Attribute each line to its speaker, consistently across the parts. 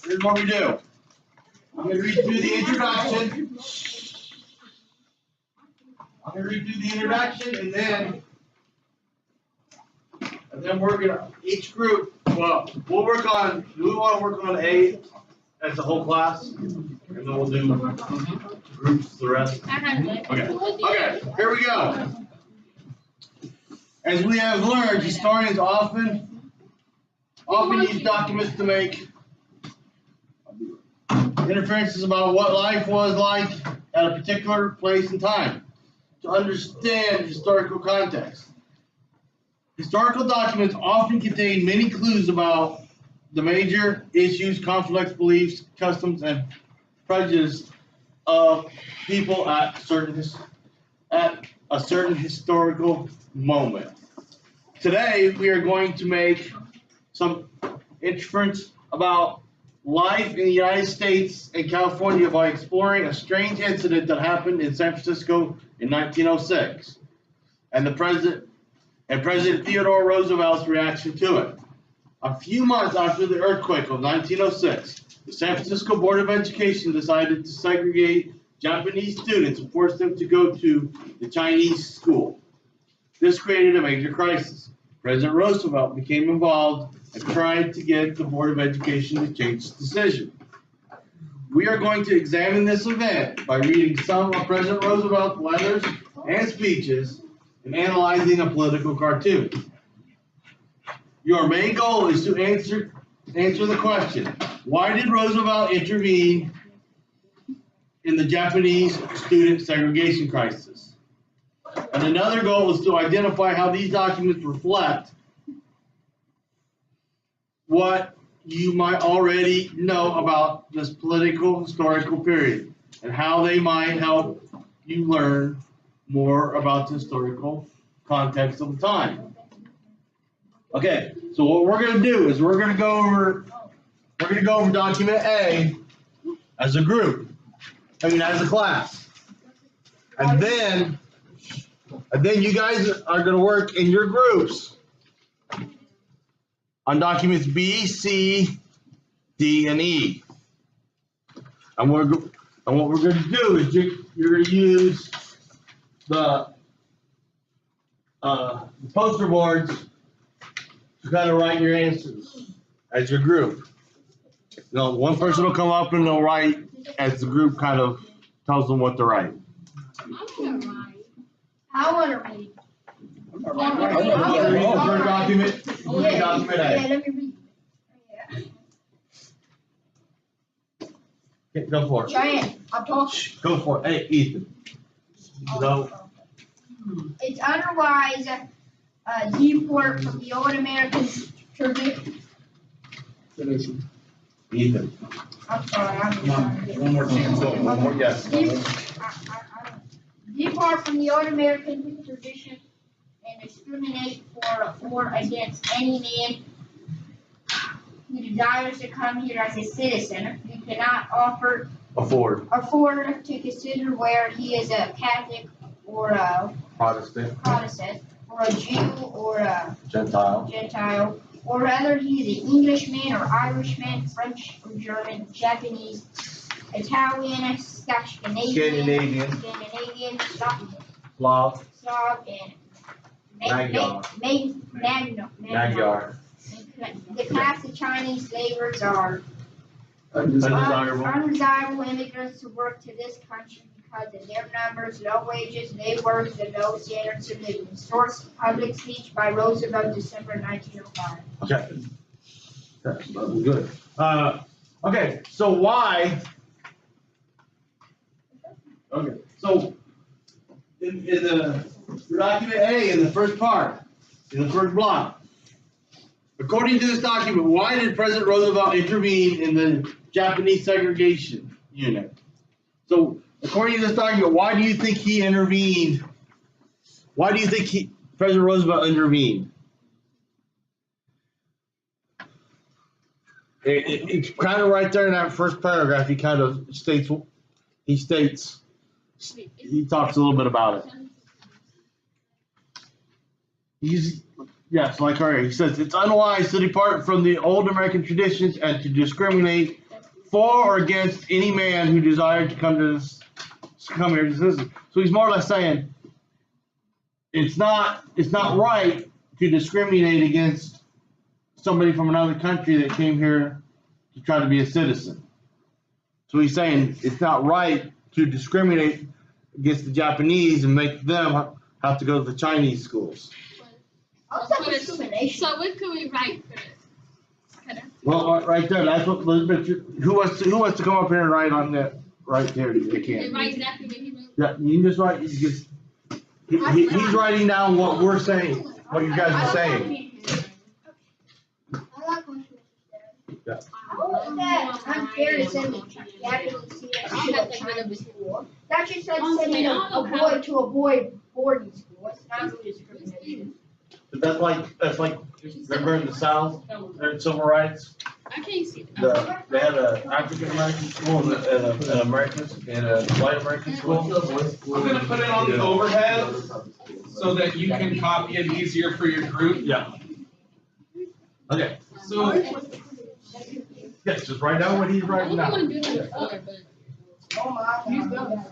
Speaker 1: here's what we do. I'm going to read through the introduction. And then we're going to, each group, well, we want to work on A as a whole class, and then we'll do groups the rest. Okay, here we go. As we have learned, historians often use documents to make inferences about what life was like at a particular place and time, to understand historical context. Historical documents often contain many clues about the major issues, conflicts, beliefs, customs, and prejudice of people at a certain historical moment. Today, we are going to make some inference about life in the United States and California by exploring a strange incident that happened in San Francisco in 1906, and President Theodore Roosevelt's reaction to it. A few months after the earthquake of 1906, the San Francisco Board of Education decided to segregate Japanese students and force them to go to the Chinese school. This created a major crisis. President Roosevelt became involved and tried to get the Board of Education to change its decision. We are going to examine this event by reading some of President Roosevelt's letters and speeches and analyzing a political cartoon. Your main goal is to answer the question, why did Roosevelt intervene in the Japanese student segregation crisis? And another goal is to identify how these documents reflect what you might already know about this political historical period and how they might help you learn more about the historical context of the time. Okay, so what we're going to do is we're going to go over document A as a group, as a class, and then you guys are going to work in your groups on documents B, C, D, and E. And what we're going to do is you're going to use the poster boards to kind of write your answers as your group. One person will come up and they'll write as the group kind of tells them what to write.
Speaker 2: I want to read.
Speaker 1: Document A.
Speaker 2: Let me read.
Speaker 1: Okay, go for it.
Speaker 2: Cheyenne, I'm talking.
Speaker 1: Go for it. Hey, Ethan. Go.
Speaker 2: It's otherwise deport from the old American tradition.
Speaker 1: Ethan.
Speaker 2: I'm sorry.
Speaker 1: One more chance. One more yes.
Speaker 2: Depart from the old American tradition and discriminate or against any man who desires to come here as a citizen. You cannot afford to consider where he is a Catholic or a
Speaker 1: Protestant
Speaker 2: or a Jew or a
Speaker 1: Gentile,
Speaker 2: or rather he is an Englishman or Irishman, French or German, Japanese, Italian, Scandinavian,
Speaker 1: Slav,
Speaker 2: and
Speaker 1: Magyar.
Speaker 2: The class of Chinese laborers are undesirable immigrants who work to this country because of their numbers, low wages, low work, and low standards of living. Source: Public Speech by Roosevelt, December 1905.
Speaker 1: Okay. That was good. Okay, so why? Okay, so in the document A, in the first part, in the first block, according to this document, why did President Roosevelt intervene in the Japanese segregation unit? So, according to this document, why do you think he intervened? Why do you think President Roosevelt intervened? It's kind of right there in that first paragraph. He kind of states, he talks a little bit about it. Yes, like he says, it's unwise to depart from the old American traditions and to discriminate for or against any man who desired to come here as a citizen. So he's more or less saying it's not right to discriminate against somebody from another country that came here to try to be a citizen. So he's saying it's not right to discriminate against the Japanese and make them have to go to the Chinese schools.
Speaker 2: Discrimination.
Speaker 3: So what could we write for this?
Speaker 1: Well, right there, that's what Elizabeth. Who wants to come up here and write on that right there? They
Speaker 3: We
Speaker 1: can.
Speaker 3: write exactly what he wrote.
Speaker 1: Yeah, you can just write. You just. He's writing down what we're saying, what you guys are saying. Yeah.
Speaker 2: How is that unfair to send the Japanese to a Chinese school? That just said sending a boy to a boy boarding school. It's not really discrimination.
Speaker 1: But that's like remember in the South, during civil rights,
Speaker 3: I can't see it.
Speaker 1: they had an African American school and an American and a white American school.
Speaker 4: I'm gonna put it on the overhead so that you can copy it easier for your group.
Speaker 1: Yeah. Okay.
Speaker 4: So,
Speaker 1: Yes, just write down what he's
Speaker 3: I
Speaker 1: writing
Speaker 3: don't
Speaker 1: down.
Speaker 3: want to do it before, but.
Speaker 2: Oh my God.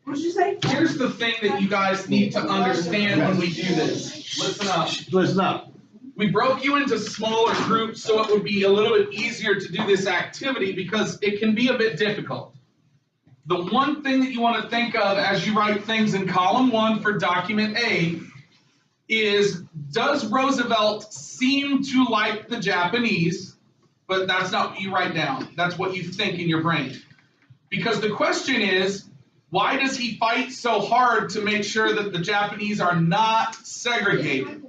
Speaker 5: What did you say?
Speaker 4: here's the thing that you guys need to understand when we do this. Listen up.
Speaker 1: Listen up.
Speaker 4: We broke you into smaller groups so it would be a little bit easier to do this activity because it can be a bit difficult. The one thing that you want to think of as you write things in column 1 for document A is, does Roosevelt seem to like the Japanese? But that's not what you write down. That's what you think in your brain. Because the question is, why does he fight so hard to make sure that the Japanese are not segregated?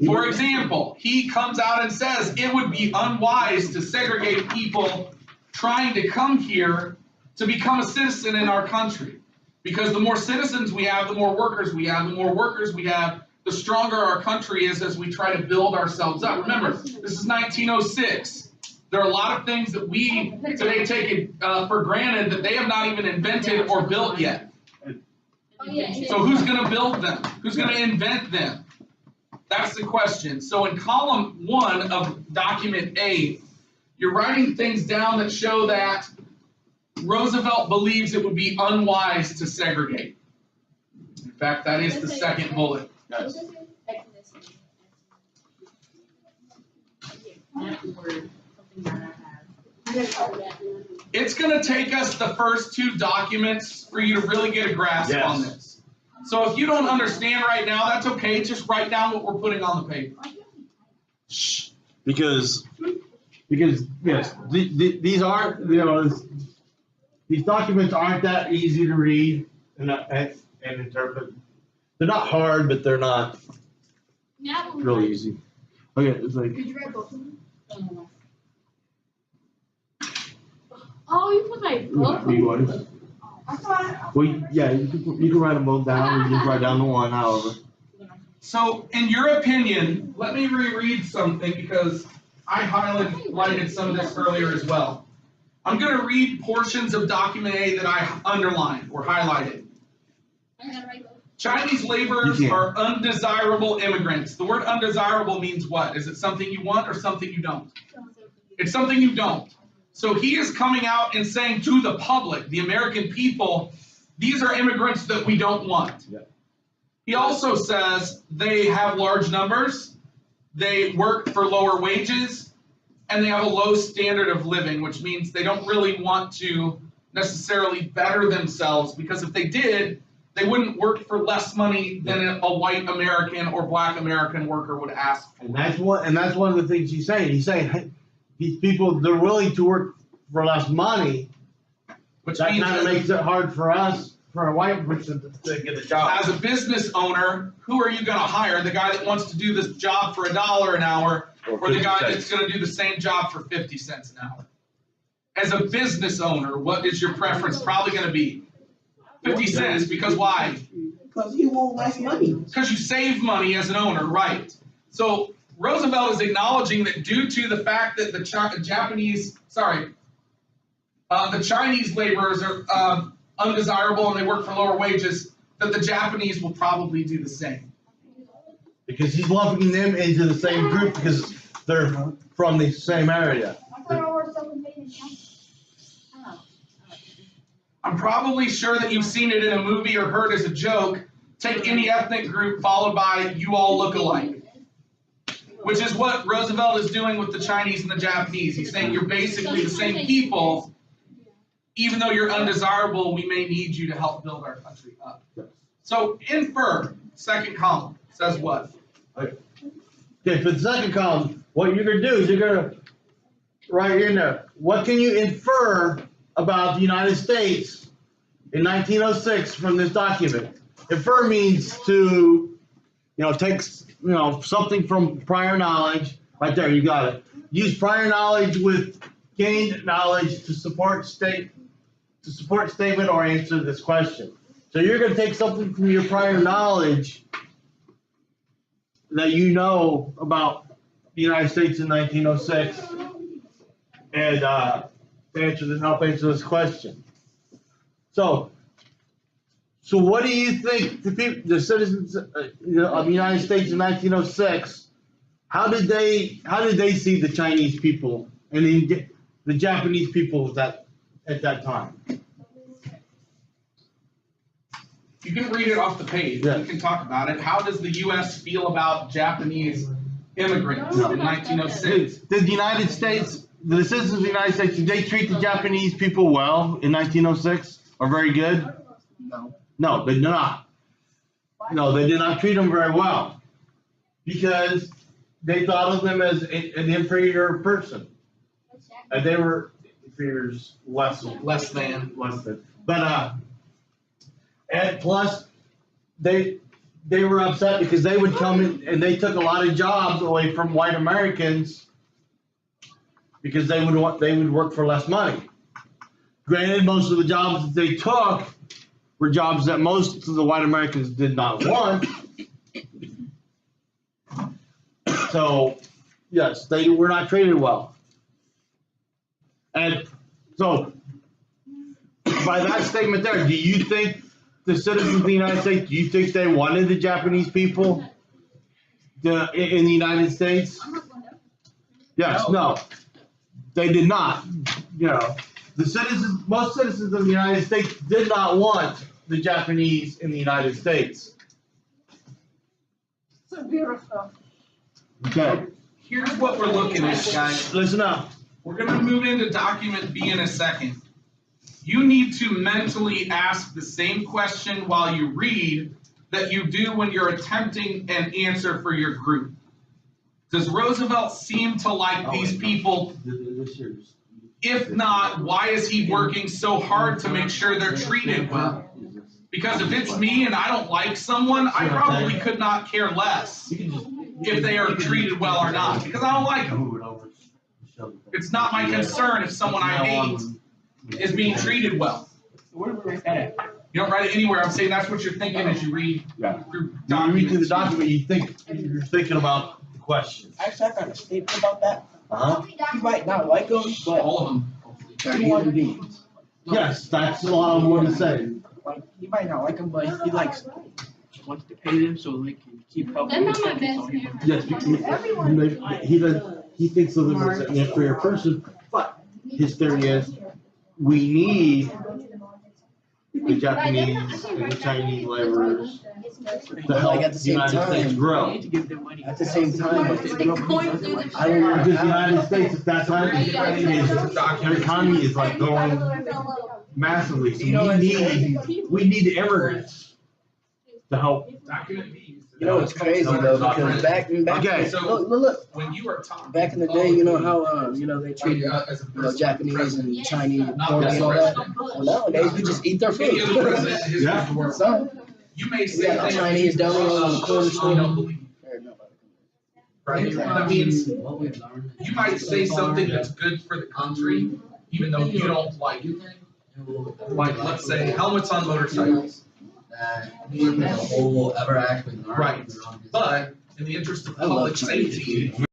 Speaker 4: For example, he comes out and says it would be unwise to segregate people trying to come here to become a citizen in our country. Because the more citizens we have, the more workers we have. The more workers we have, the stronger our country is as we try to build ourselves up. Remember, this is 1906. There are a lot of things that we today take for granted that they have not even invented or built yet.
Speaker 3: Oh, yeah.
Speaker 4: So who's going to build them? Who's going to invent them? That's the question. So in column 1 of document A, you're writing things down that show that Roosevelt believes it would be unwise to segregate. In fact, that is the second bullet.
Speaker 1: Yes.
Speaker 4: It's going to take us the first 2 documents for you to really get a grasp on this. So if you don't understand right now, that's okay. Just write down what we're putting on the paper.
Speaker 1: Shh. Because yes, these aren't, these documents aren't that easy to read and interpret. They're not hard, but they're not really easy. Okay, it's like.
Speaker 2: Did you write both of them?
Speaker 3: Oh, you put like both?
Speaker 2: I thought.
Speaker 1: Well, yeah, you can write them both down, or you just write down the one, however.
Speaker 4: So in your opinion, let me reread something because I highlighted some of this earlier as well. I'm going to read portions of document A that I underlined or highlighted.
Speaker 3: I gotta write both.
Speaker 4: Chinese laborers
Speaker 1: You can.
Speaker 4: are undesirable immigrants. The word undesirable means what? Is it something you want or something you don't? It's something you don't. So he is coming out and saying to the public, the American people, these are immigrants that we don't want.
Speaker 1: Yeah.
Speaker 4: He also says they have large numbers, they work for lower wages, and they have a low standard of living, which means they don't really want to necessarily better themselves, because if they did, they wouldn't work for less money than a white American or black American worker would ask for.
Speaker 1: And that's one of the things he's saying. He's saying, hey, these people, they're willing to work for less money,
Speaker 4: Which
Speaker 1: that
Speaker 4: means
Speaker 1: kind of makes it hard for us, for a white person to get a job.
Speaker 4: as a business owner, who are you going to hire? The guy that wants to do this job for $1 an hour, or the guy that's going to do the same job for 50 cents an hour? As a business owner, what is your preference probably going to be? 50 cents, because why?
Speaker 5: Because he wants less money.
Speaker 4: Because you save money as an owner, right? So Roosevelt is acknowledging that due to the fact that the Chinese laborers are undesirable and they work for lower wages, that the Japanese will probably do the same.
Speaker 1: Because he's lumping them into the same group because they're from the same area.
Speaker 2: I thought all our stuff was made in China. Oh.
Speaker 4: I'm probably sure that you've seen it in a movie or heard as a joke. Take any ethnic group followed by you all look alike. Which is what Roosevelt is doing with the Chinese and the Japanese. He's saying you're basically the same people. Even though you're undesirable, we may need you to help build our country up. So infer, second column, says what?
Speaker 1: Okay, for the second column, what you're gonna do is you're gonna write in there, what can you infer about the United States in 1906 from this document? Infer means to, take, something from prior knowledge. Right there, you got it. Use prior knowledge with gained knowledge to support statement or answer this question. So you're gonna take something from your prior knowledge that you know about the United States in 1906 and help answer this question. So what do you think the citizens of the United States in 1906? How did they see the Chinese people and the Japanese people at that time?
Speaker 4: You can read it off the page.
Speaker 1: Yeah.
Speaker 4: We can talk about it. How does the U.S. feel about Japanese immigrants
Speaker 1: No.
Speaker 4: in 1906?
Speaker 1: Did the United States, the citizens of the United States, did they treat the Japanese people well in 1906 or very good?
Speaker 5: No.
Speaker 1: No, they did not. No, they did not treat them very well because they thought of them as an inferior person. And they were inferiors less than. But and plus they were upset because they would come in and they took a lot of jobs away from white Americans because they would work for less money. Granted, most of the jobs that they took were jobs that most of the white Americans did not want. So, yes, they were not treated well. And so, by that statement there, do you think the citizens of the United States, do you think they wanted the Japanese people in the United States? Yes, no, they did not. Most citizens of the United States did not want the Japanese in the United States.
Speaker 5: So beautiful.
Speaker 1: Okay,
Speaker 4: Here's what we're looking at, guys.
Speaker 1: listen up.
Speaker 4: We're going to move into document B in a second. You need to mentally ask the same question while you read that you do when you're attempting an answer for your group. Does Roosevelt seem to like these people? If not, why is he working so hard to make sure they're treated well? Because if it's me and I don't like someone, I probably could not care less if they are treated well or not, because I don't like them. It's not my concern if someone I hate is being treated well.
Speaker 5: Where do we write that at?
Speaker 4: You don't write it anywhere. I'm saying that's what you're thinking as you read through
Speaker 1: You read through the
Speaker 4: documents.
Speaker 1: document, you're thinking about the questions.
Speaker 5: Actually, I got a statement about that.
Speaker 1: Uh-huh.
Speaker 5: You might not like them, but
Speaker 4: All of them.
Speaker 5: they're human beings.
Speaker 1: Yes, that's a lot more to say.
Speaker 5: Like, you might not like them, but he likes them. Just wants to pay them so they can keep helping.
Speaker 3: They're not my
Speaker 5: him.
Speaker 3: best parents.
Speaker 1: Yes, he thinks of them as an inferior person, but his theory is we need the Japanese and the Chinese laborers to help
Speaker 6: Like at the
Speaker 1: the
Speaker 6: same
Speaker 1: United States
Speaker 6: time,
Speaker 5: You
Speaker 1: grow.
Speaker 5: need to give them money.
Speaker 6: At the same time, if they
Speaker 3: They're going through the
Speaker 6: I don't know
Speaker 1: Because the
Speaker 6: how,
Speaker 1: United States at that time, their economy is like going massively. So we need immigrants to help.
Speaker 4: Document B.
Speaker 6: you know, it's crazy though, because back,
Speaker 1: Okay.
Speaker 6: look,
Speaker 4: When you are talking.
Speaker 6: back in the day, you know how, they treated, Japanese and Chinese and poorly and all that. Well, nowadays, we just eat their food.
Speaker 1: Yeah.
Speaker 6: Son,
Speaker 4: You may
Speaker 6: we
Speaker 4: say
Speaker 6: got
Speaker 4: things
Speaker 6: Chinese down there on the corner
Speaker 4: you
Speaker 6: store.
Speaker 4: don't believe. Right? That means you might say something that's good for the country, even though you don't like it. Like, let's say helmets on motorcycles.
Speaker 7: That we will ever actually learn.
Speaker 4: Right. But in the interest of
Speaker 6: I love
Speaker 4: public
Speaker 6: Chinese
Speaker 4: safety,